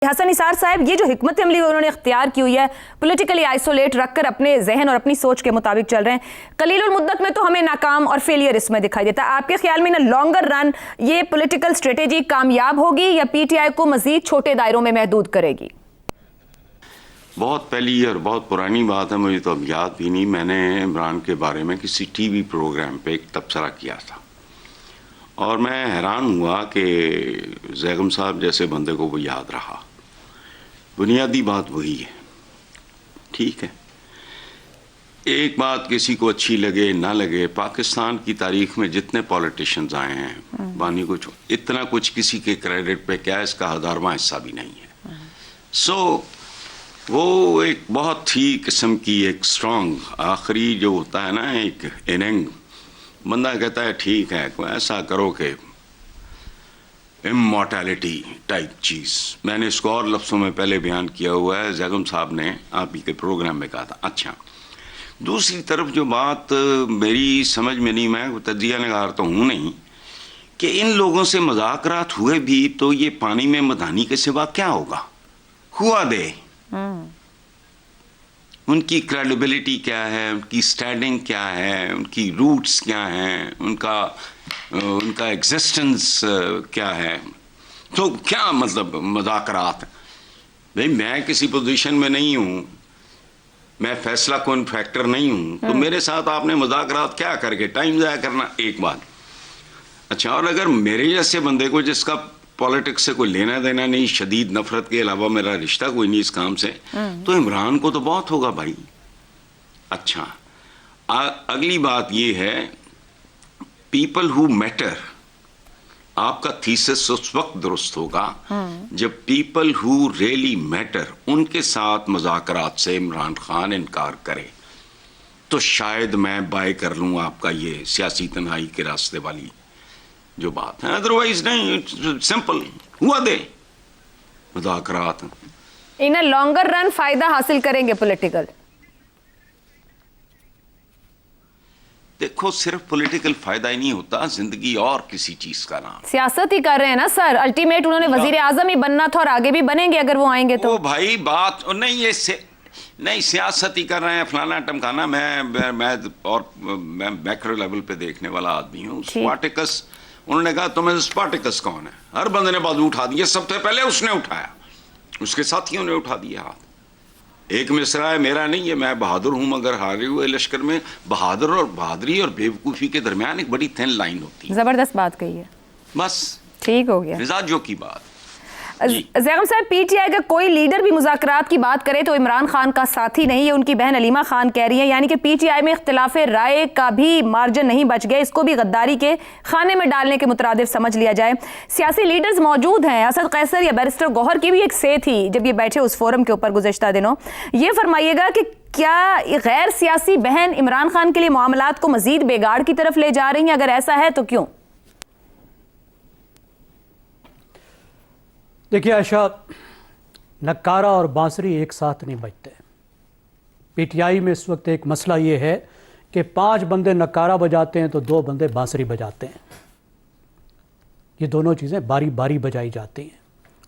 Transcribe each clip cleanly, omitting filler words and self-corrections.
حسن نثار صاحب، یہ جو حکمت عملی انہوں نے اختیار کی ہوئی ہے، پولیٹیکلی آئسولیٹ رکھ کر اپنے ذہن اور اپنی سوچ کے مطابق چل رہے ہیں، قلیل المدت میں تو ہمیں ناکام اور فیلئر اس میں دکھائی دیتا ہے. آپ کے خیال میں لانگر رن یہ پولیٹیکل اسٹریٹجی کامیاب ہوگی یا پی ٹی آئی کو مزید چھوٹے دائروں میں محدود کرے گی؟ بہت پہلی اور بہت پرانی بات ہے، مجھے تو اب یاد بھی نہیں. میں نے عمران کے بارے میں کسی ٹی وی پروگرام پہ ایک تبصرہ کیا تھا اور میں حیران ہوا کہ زیغم صاحب جیسے بندے کو وہ یاد رہا. بنیادی بات وہی ہے، ٹھیک ہے. ایک بات کسی کو اچھی لگے نہ لگے، پاکستان کی تاریخ میں جتنے پولیٹیشنز آئے ہیں بانی کچھ اتنا کچھ کسی کے کریڈٹ پہ کیا اس کا 1000واں حصہ بھی نہیں ہے. سو وہ ایک بہت ہی قسم کی ایک سٹرونگ آخری جو ہوتا ہے نا ایک اننگ، بندہ کہتا ہے ٹھیک ہے کوئی ایسا کرو کہ امورٹیلٹی ٹائپ چیز. میں نے اس کو اور لفظوں میں پہلے بیان کیا ہوا ہے، زیغم صاحب نے آپ ہی کے پروگرام میں کہا تھا. اچھا، دوسری طرف جو بات میری سمجھ میں نہیں، میں تجزیہ نگار تو ہوں نہیں، کہ ان لوگوں سے مذاکرات ہوئے بھی تو یہ پانی میں مدانی کے سوا کیا ہوگا؟ ہوا دے ان کی کریڈیبلٹی کیا ہے، ان کی سٹینڈنگ کیا ہے، ان کی روٹس کیا ہیں، ان کا ایگزسٹنس کیا ہے. تو کیا مطلب مذاکرات؟ بھئی میں کسی پوزیشن میں نہیں ہوں، میں فیصلہ کن فیکٹر نہیں ہوں، تو میرے ساتھ آپ نے مذاکرات کیا کر کے ٹائم ضائع کرنا؟ ایک بات. اچھا، اور اگر میرے جیسے بندے کو جس کا پالیٹکس سے کوئی لینا دینا نہیں، شدید نفرت کے علاوہ میرا رشتہ کوئی نہیں اس کام سے، تو عمران کو تو بہت ہوگا بھائی. اچھا، اگلی بات یہ ہے، پیپل ہو میٹر، آپ کا تھیسس اس وقت درست ہوگا جب پیپل ہو ریئلی میٹر ان کے ساتھ مذاکرات سے عمران خان انکار کرے، تو شاید میں بائی کر لوں آپ کا یہ سیاسی تنہائی کے راستے والی جو بات ہے. ادروائز نہیں، سمپل ہوا دے مذاکرات. انہیں لانگر رن فائدہ حاصل کریں گے پولیٹیکل؟ دیکھو، صرف پولیٹیکل فائدہ ہی نہیں ہوتا، زندگی اور کسی چیز کا نام. سیاست ہی کر رہے ہیں نا سر، الٹیمیٹ انہوں نے وزیر اعظم ہی بننا تھا اور آگے بھی بنیں گے اگر وہ آئیں گے تو. وہ بھائی بات نہیں، یہ نہیں سیاست ہی کر رہے ہیں فلانا ٹمکانا. میں میکرو لیول پہ دیکھنے والا آدمی ہوں. اسپارٹیکس، انہوں نے کہا تمہیں اسپارٹیکس کون ہے؟ ہر بندے نے بازو اٹھا دیا، سب سے پہلے اس نے اٹھایا، اس کے ساتھیوں نے اٹھا دیا ہاتھ. ایک مصرع ہے میرا نہیں ہے، میں بہادر ہوں مگر ہارے ہوئے لشکر میں. بہادر اور بہادری اور بیوقوفی کے درمیان ایک بڑی تھن لائن ہوتی ہے. زبردست بات کہی ہے، بس ٹھیک ہو گیا مزاجوں کی بات. زیغم صاحب، پی ٹی آئی کا کوئی لیڈر بھی مذاکرات کی بات کرے تو عمران خان کا ساتھی نہیں ہے، ان کی بہن علیمہ خان کہہ رہی ہیں، یعنی کہ پی ٹی آئی میں اختلاف رائے کا بھی مارجن نہیں بچ گیا، اس کو بھی غداری کے خانے میں ڈالنے کے مترادف سمجھ لیا جائے. سیاسی لیڈرز موجود ہیں، اسد قیصر یا بیرسٹر گوہر کی بھی ایک سے تھی جب یہ بیٹھے اس فورم کے اوپر گزشتہ دنوں. یہ فرمائیے گا کہ کیا غیر سیاسی بہن عمران خان کے لیے معاملات کو مزید بگاڑ کی طرف لے جا رہی ہیں؟ اگر ایسا ہے تو کیوں؟ دیکھیے عائشہ، نکارہ اور بانسری ایک ساتھ نہیں بجتے. پی ٹی آئی میں اس وقت ایک مسئلہ یہ ہے کہ 5 بندے نکارہ بجاتے ہیں تو 2 بندے بانسری بجاتے ہیں. یہ دونوں چیزیں باری باری بجائی جاتی ہیں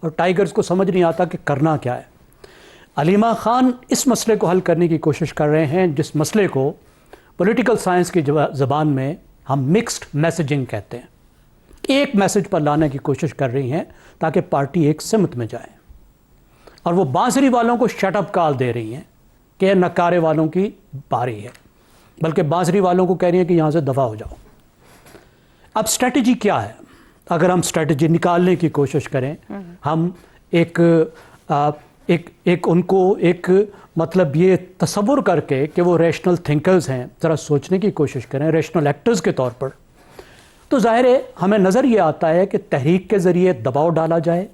اور ٹائیگرز کو سمجھ نہیں آتا کہ کرنا کیا ہے. علیمہ خان اس مسئلے کو حل کرنے کی کوشش کر رہے ہیں، جس مسئلے کو پولیٹیکل سائنس کی زبان میں ہم مکسڈ میسیجنگ کہتے ہیں. ایک میسج پر لانے کی کوشش کر رہی ہیں تاکہ پارٹی ایک سمت میں جائے، اور وہ بانسری والوں کو شٹ اپ کال دے رہی ہیں کہ نکارے والوں کی باری ہے، بلکہ بانسری والوں کو کہہ رہی ہیں کہ یہاں سے دفع ہو جاؤ. اب اسٹریٹجی کیا ہے؟ اگر ہم اسٹریٹجی نکالنے کی کوشش کریں، ہم ایک ان کو ایک مطلب یہ تصور کر کے کہ وہ ریشنل تھنکرز ہیں، ذرا سوچنے کی کوشش کریں ریشنل ایکٹرز کے طور پر، تو ظاہر ہے ہمیں نظر یہ آتا ہے کہ تحریک کے ذریعے دباؤ ڈالا جائے،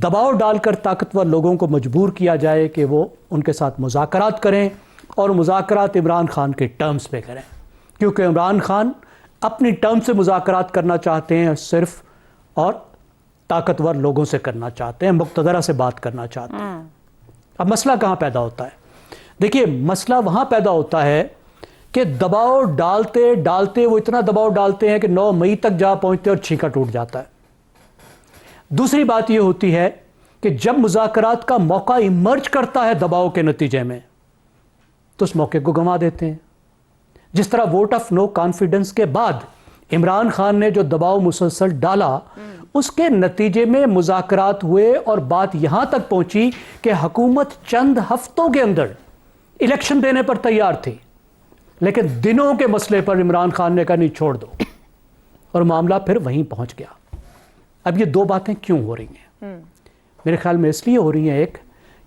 دباؤ ڈال کر طاقتور لوگوں کو مجبور کیا جائے کہ وہ ان کے ساتھ مذاکرات کریں، اور مذاکرات عمران خان کے ٹرمز پہ کریں، کیونکہ عمران خان اپنی ٹرم سے مذاکرات کرنا چاہتے ہیں صرف، اور طاقتور لوگوں سے کرنا چاہتے ہیں، مقتدرہ سے بات کرنا چاہتے ہیں. اب مسئلہ کہاں پیدا ہوتا ہے؟ دیکھیے، مسئلہ وہاں پیدا ہوتا ہے کہ دباؤ ڈالتے ڈالتے وہ اتنا دباؤ ڈالتے ہیں کہ 9 مئی تک جا پہنچتے اور چھینکا ٹوٹ جاتا ہے. دوسری بات یہ ہوتی ہے کہ جب مذاکرات کا موقع ایمرج کرتا ہے دباؤ کے نتیجے میں تو اس موقع کو گنوا دیتے ہیں. جس طرح ووٹ آف نو کانفیڈنس کے بعد عمران خان نے جو دباؤ مسلسل ڈالا اس کے نتیجے میں مذاکرات ہوئے اور بات یہاں تک پہنچی کہ حکومت چند ہفتوں کے اندر الیکشن دینے پر تیار تھی, لیکن دنوں کے مسئلے پر عمران خان نے کہا نہیں چھوڑ دو, اور معاملہ پھر وہیں پہنچ گیا. اب یہ دو باتیں کیوں ہو رہی ہیں؟ میرے خیال میں اس لیے ہو رہی ہیں, ایک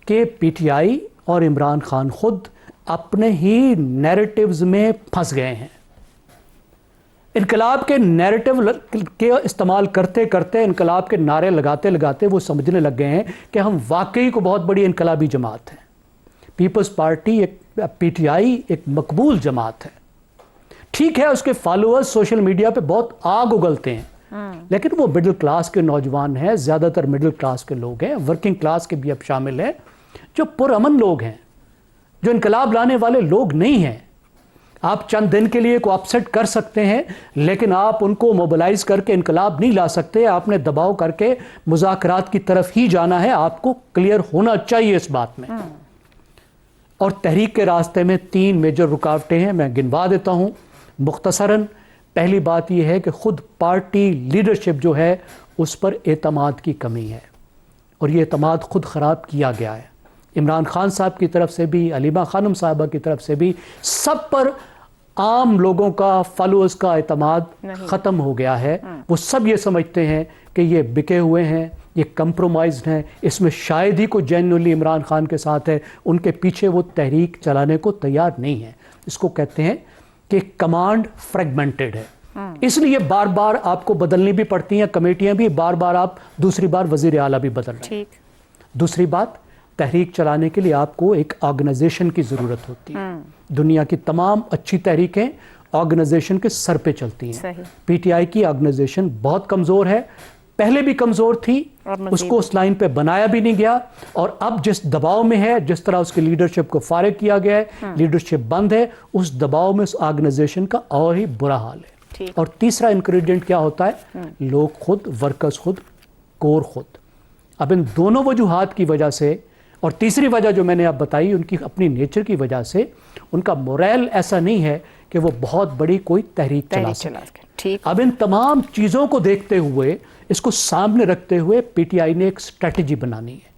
کہ پی ٹی آئی اور عمران خان خود اپنے ہی نیریٹیوز میں پھنس گئے ہیں. انقلاب کے نیریٹیو کے استعمال کرتے کرتے, انقلاب کے نعرے لگاتے لگاتے وہ سمجھنے لگ گئے ہیں کہ ہم واقعی کو بہت بڑی انقلابی جماعت ہیں. پیپلز پارٹی پی ٹی آئی ایک مقبول جماعت ہے. ٹھیک ہے اس کے فالوورز سوشل میڈیا پہ بہت آگ اگلتے ہیں, لیکن وہ مڈل کلاس کے نوجوان ہیں, زیادہ تر مڈل کلاس کے لوگ ہیں, ورکنگ کلاس کے بھی اب شامل ہیں, جو پرامن لوگ ہیں, جو انقلاب لانے والے لوگ نہیں ہیں. آپ چند دن کے لیے کو اپسیٹ کر سکتے ہیں, لیکن آپ ان کو موبلائز کر کے انقلاب نہیں لا سکتے. آپ نے دباؤ کر کے مذاکرات کی طرف ہی جانا ہے, آپ کو کلیئر ہونا چاہیے اس بات میں. اور تحریک کے راستے میں 3 میجر رکاوٹیں ہیں, میں گنوا دیتا ہوں مختصراً. پہلی بات یہ ہے کہ خود پارٹی لیڈرشپ جو ہے اس پر اعتماد کی کمی ہے, اور یہ اعتماد خود خراب کیا گیا ہے. عمران خان صاحب کی طرف سے بھی, علیمہ خانم صاحبہ کی طرف سے بھی, سب پر عام لوگوں کا, فالوورز کا اعتماد ختم ہو گیا ہے. وہ سب یہ سمجھتے ہیں کہ یہ بکے ہوئے ہیں, یہ کمپرومائزڈ ہیں, اس میں شاید ہی کوئی جینولی عمران خان کے ساتھ ہے, ان کے پیچھے وہ تحریک چلانے کو تیار نہیں ہے. اس کو کہتے ہیں کہ کمانڈ فریگمنٹڈ ہے, اس لیے بار بار آپ کو بدلنی بھی پڑتی ہیں کمیٹیاں بھی, بار بار آپ دوسری بار وزیر اعلیٰ بھی بدل رہے ہیں. دوسری بات, تحریک چلانے کے لیے آپ کو ایک آرگنائزیشن کی ضرورت ہوتی ہے. دنیا کی تمام اچھی تحریکیں آرگنائزیشن کے سر پہ چلتی ہیں. پی ٹی آئی کی آرگنائزیشن بہت کمزور ہے, پہلے بھی کمزور تھی, اس کو اس لائن پہ بنایا بھی نہیں گیا, اور اب جس دباؤ میں ہے, جس طرح اس کی لیڈرشپ کو فارغ کیا گیا ہے, لیڈرشپ بند ہے, اس دباؤ میں اس آرگنائزیشن کا اور ہی برا حال ہے. اور تیسرا انگریڈینٹ کیا ہوتا ہے؟ لوگ خود, ورکرز خود, کور خود. اب ان دونوں وجوہات کی وجہ سے, اور تیسری وجہ جو میں نے اب بتائی ان کی اپنی نیچر کی وجہ سے, ان کا موریل ایسا نہیں ہے کہ وہ بہت بڑی کوئی تحریک چلا سکے. اب ان تمام چیزوں کو دیکھتے ہوئے, اس کو سامنے رکھتے ہوئے پی ٹی آئی نے ایک اسٹریٹجی بنانی ہے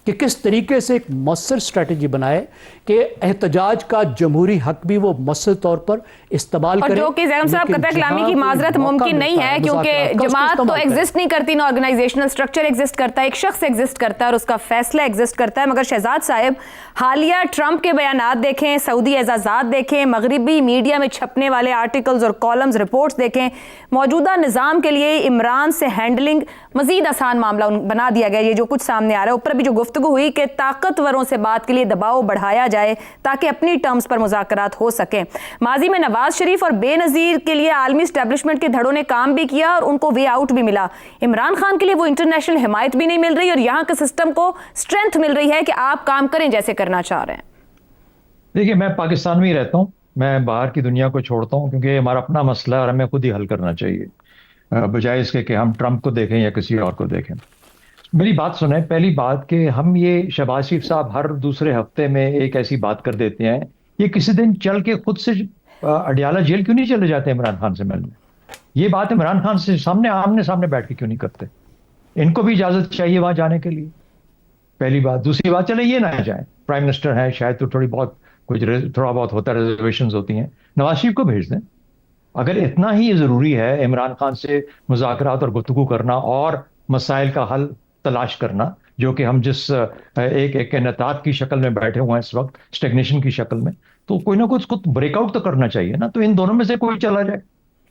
کہ کس طریقے سے ایک مؤثر اسٹریٹجی بنائے کہ احتجاج کا جمہوری حق بھی وہ مؤثر طور پر استعمال کرے. اور جو کہ زیرم صاحب قطع کلامی کی معذرت ممکن نہیں ہے, کیونکہ جماعت تو ایگزسٹ نہیں کرتی, نہ آرگنائزیشنل سٹرکچر ایگزسٹ کرتا ہے, ایک شخص ایگزسٹ کرتا ہے اور اس کا فیصلہ ایگزسٹ کرتا ہے. مگر شہزاد صاحب, حالیہ ٹرمپ کے بیانات دیکھیں, سعودی اعزازات دیکھیں, مغربی میڈیا میں چھپنے والے آرٹیکلز اور کالمز, رپورٹس دیکھیں, موجودہ نظام کے لیے عمران سے ہینڈلنگ مزید آسان معاملہ بنا دیا گیا. یہ جو کچھ سامنے آ رہا ہے, اوپر بھی جو گفتگو ہوئی کہ طاقتوروں سے بات کے لیے دباؤ بڑھایا جائے تاکہ اپنی ٹرمز پر مذاکرات ہو سکیں. ماضی میں نواز شریف اور بے نظیر کے لیے عالمی اسٹیبلشمنٹ کے دھڑوں نے کام بھی کیا اور ان کو وے آؤٹ بھی ملا. عمران خان کے لیے وہ انٹرنیشنل حمایت بھی نہیں مل رہی, اور یہاں کے سسٹم کو اسٹرینتھ مل رہی ہے کہ آپ کام کریں جیسے کرنا چاہ رہے ہیں. دیکھیے, میں پاکستان میں ہی رہتا ہوں, میں باہر کی دنیا کو چھوڑتا ہوں, کیونکہ ہمارا اپنا مسئلہ ہے اور ہمیں خود ہی حل کرنا چاہیے, بجائے اس کے کہ ہم ٹرمپ کو دیکھیں یا کسی اور کو دیکھیں. میری بات سنیں. پہلی بات کہ ہم یہ شہباز شریف صاحب ہر دوسرے ہفتے میں ایک ایسی بات کر دیتے ہیں, یہ کسی دن چل کے خود سے اڈیالہ جیل کیوں نہیں چلے جاتے عمران خان سے ملنے؟ یہ بات عمران خان سے آمنے سامنے بیٹھ کے کیوں نہیں کرتے؟ ان کو بھی اجازت چاہیے وہاں جانے کے لیے, پہلی بات. دوسری بات, چلے یہ نہ جائیں, پرائم منسٹر ہے, شاید تو تھوڑا بہت ہوتا ہے, ریزرویشنز ہوتی ہیں, نواز شریف کو بھیج دیں. اگر اتنا ہی ضروری ہے عمران خان سے مذاکرات اور گفتگو کرنا اور مسائل کا حل تلاش کرنا, جو کہ ہم جس ایک انعطاف کی شکل میں بیٹھے ہوئے ہیں اس وقت, اسٹیگنیشن کی شکل میں, تو کوئی نہ کوئی اس کو بریک آؤٹ تو کرنا چاہیے نا. تو ان دونوں میں سے کوئی چلا جائے,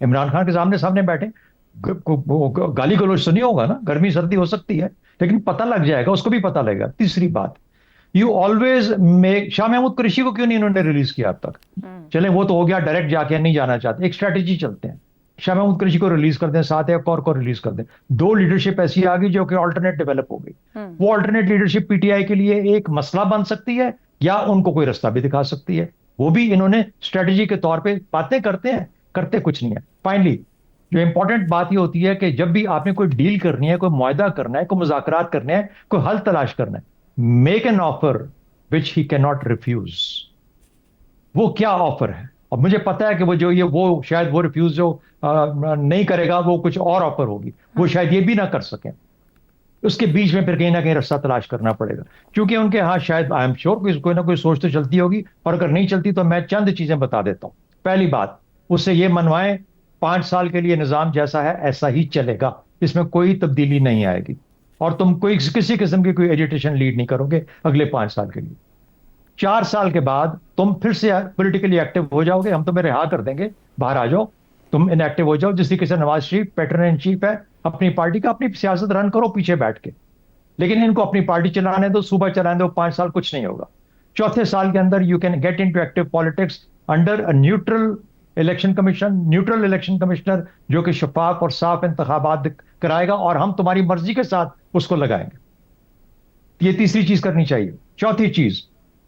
عمران خان کے سامنے بیٹھے, گالی گلوچ تو نہیں ہوگا نا, گرمی سردی ہو سکتی ہے لیکن پتہ لگ جائے گا, اس کو بھی پتہ لگے گا. تیسری بات, you always make, Shah Mahmood Qureshi کو کیوں نہیں انہوں نے ریلیز کیا اب تک؟ چلے وہ تو ہو گیا, ڈائریکٹ جا کے نہیں جانا چاہتے, ایک اسٹریٹجی چلتے ہیں, شاہ محمود قریشی کو ریلیز کر دیں, ساتھ ایک اور کو ریلیز کر دیں. 2 لیڈرشپ ایسی آ گئی جو کہ آلٹرنیٹ ڈیولپ ہو گئی. وہ آلٹرنیٹ لیڈرشپ پی ٹی آئی کے لیے ایک مسئلہ بن سکتی ہے یا ان کو کوئی رستہ بھی دکھا سکتی ہے. وہ بھی انہوں نے اسٹریٹجی کے طور پہ باتیں کرتے ہیں, کرتے کچھ نہیں ہے. فائنلی جو امپورٹنٹ بات یہ ہوتی ہے کہ جب بھی آپ نے کوئی ڈیل کرنی ہے، کوئی معاہدہ کرنا ہے، کوئی مذاکرات کرنے ہیں، کوئی حل تلاش کرنا ہے، make an offer which he can not refuse. وہ کیا آفر ہے؟ اور مجھے پتا ہے کہ وہ شاید وہ ریفیوز جو نہیں کرے گا وہ کچھ اور آفر ہوگی، وہ شاید یہ بھی نہ کر سکیں. اس کے بیچ میں پھر کہیں نہ کہیں رستہ تلاش کرنا پڑے گا، کیونکہ ان کے ہاں شاید آئی ایم شیور کوئی نہ کوئی سوچ تو چلتی ہوگی، اور اگر نہیں چلتی تو میں چند چیزیں بتا دیتا ہوں. پہلی بات، اس سے یہ منوائیں 5 سال کے لیے نظام جیسا ہے ایسا ہی چلے گا، اس میں کوئی تبدیلی نہیں آئے گی، اور تم کسی قسم کی کوئی ایجیٹیشن لیڈ نہیں کرو گے اگلے 5 سال کے لیے. 4 سال کے بعد تم پھر سے پولیٹیکلی ایکٹیو ہو جاؤ گے، ہم تمہیں رہا کر دیں گے، باہر آ جاؤ، تم ان ایکٹیو ہو جاؤ. جس طریقے سے Nawaz Sharif pattern in chief ہے اپنی پارٹی کا، اپنی سیاست رن کرو پیچھے بیٹھ کے، لیکن ان کو اپنی پارٹی چلانے دو، صوبہ چلانے دو، 5 سال کچھ نہیں ہوگا. چوتھے سال کے اندر you can get into active politics under neutral election commissioner جو کہ شفاف اور صاف انتخابات کرائے گا، اور ہم تمہاری مرضی کے ساتھ اس کو لگائیں گے. یہ تیسری چیز کرنی چاہیے. چوتھی چیز،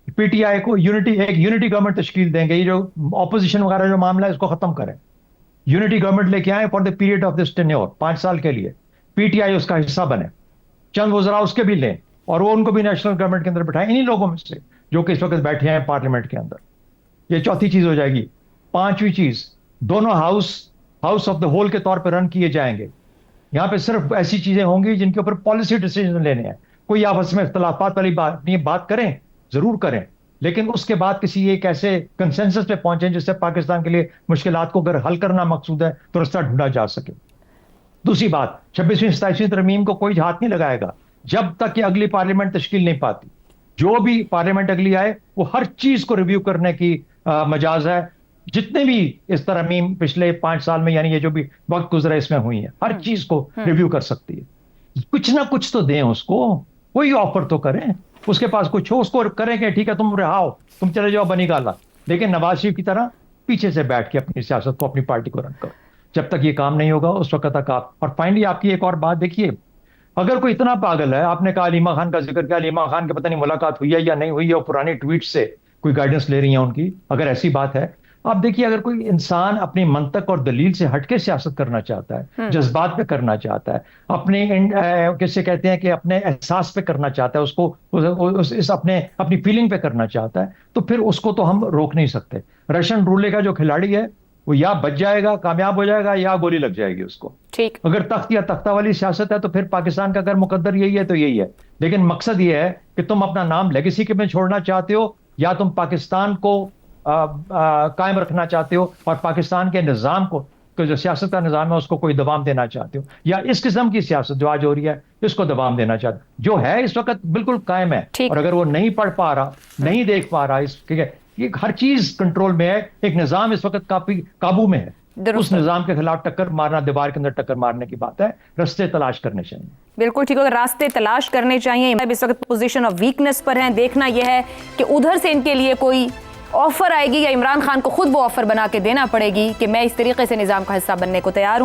پی ٹی آئی کو ایک یونٹی گورنمنٹ تشکیل دیں گے. یہ جو اپوزیشن وغیرہ جو معاملہ ہے اس کو ختم کریں، یونٹی گورنمنٹ لے کے آئیں for the period of this tenure, 5 سال کے لیے. پی ٹی آئی اس کا حصہ بنے، چند وزراء اس کے بھی لیں، اور وہ ان کو بھی نیشنل گورنمنٹ کے اندر بٹھائیں، انہی لوگوں میں سے جو کہ اس وقت بیٹھے ہیں پارلیمنٹ کے اندر. یہ چوتھی چیز ہو جائے گی. پانچویں چیز، دونوں ہاؤس آف دا ہول کے طور پہ رن کیے جائیں گے. یہاں پہ صرف ایسی چیزیں ہوں گی جن کے اوپر پالیسی ڈیسیژن لینے ہیں. کوئی آپس میں اختلافات والی بات کریں، ضرور کریں، لیکن اس کے بعد کسی ایک ایسے کنسنسس پہ پہنچیں جس سے پاکستان کے لیے مشکلات کو اگر حل کرنا مقصود ہے تو رستہ ڈھونڈا جا سکے. دوسری بات، 26ویں 27ویں ترمیم کو کوئی ہاتھ نہیں لگائے گا جب تک کہ اگلی پارلیمنٹ تشکیل نہیں پاتی. جو بھی پارلیمنٹ اگلی آئے وہ ہر چیز کو ریویو کرنے کی مجاز ہے. جتنے بھی اس ترمیم پچھلے 5 سال میں، یعنی یہ جو بھی وقت گزرا اس میں ہوئی ہے، ہر چیز کو ریویو کر سکتی ہے. کچھ نہ کچھ تو دیں اس کو، کوئی آفر تو کریں. اس کے پاس کچھ ہو، اس کو کریں کہ ٹھیک ہے تم رہاؤ، تم چلے جاؤ بنی گالا، لیکن نواز شریف کی طرح پیچھے سے بیٹھ کے اپنی سیاست کو، اپنی پارٹی کو رن کرو. جب تک یہ کام نہیں ہوگا اس وقت تک آپ. اور فائنلی آپ کی ایک اور بات دیکھیے، اگر کوئی اتنا پاگل ہے، آپ نے کہا علیمہ خان کا ذکر کیا، علیمہ خان کے پتہ نہیں ملاقات ہوئی ہے یا نہیں ہوئی ہے، اور پرانی ٹویٹ سے کوئی گائیڈنس لے رہی ہیں ان کی، اگر ایسی بات ہے، آپ دیکھیے اگر کوئی انسان اپنی منطق اور دلیل سے ہٹ کے سیاست کرنا چاہتا ہے، جذبات پہ کرنا چاہتا ہے، اپنے کیسے کہتے ہیں کہ اپنے احساس پہ کرنا چاہتا ہے، اس کو اپنی فیلنگ پہ کرنا چاہتا ہے، تو پھر اس کو تو ہم روک نہیں سکتے. رشن رولے کا جو کھلاڑی ہے وہ یا بچ جائے گا، کامیاب ہو جائے گا، یا گولی لگ جائے گی اس کو. ٹھیک، اگر تخت یا تختہ والی سیاست ہے تو پھر پاکستان کا اگر مقدر یہی ہے تو یہی ہے. لیکن مقصد یہ ہے کہ تم اپنا نام لیگیسی کے میں چھوڑنا چاہتے ہو، یا تم پاکستان کو قائم رکھنا چاہتے ہو، اور پاکستان کے نظام کو، جو سیاست کا نظام ہے اس کو کوئی دوام دینا چاہتے ہو، یا اس قسم کی سیاست جو آج ہو رہی ہے اس کو دوام دینا چاہتے ہو. جو ہے اس وقت بالکل قائم ہے، اور اگر وہ نہیں پڑھ پا رہا، نہیں دیکھ پا رہا، یہ ہر چیز کنٹرول میں ہے، ایک نظام اس وقت کافی قابو میں ہے، اس نظام کے خلاف ٹکر مارنا، دیوار کے اندر ٹکر مارنے کی بات ہے. راستے تلاش کرنے چاہیے. بالکل ٹھیک ہے، راستے تلاش کرنے چاہیے. اس وقت پوزیشن آف ویکنس پر ہیں. دیکھنا یہ ہے کہ ادھر سے ان کے لیے کوئی آفر آئے گی یا عمران خان کو خود وہ آفر بنا کے دینا پڑے گی کہ میں اس طریقے سے نظام کا حصہ بننے کو تیار ہوں.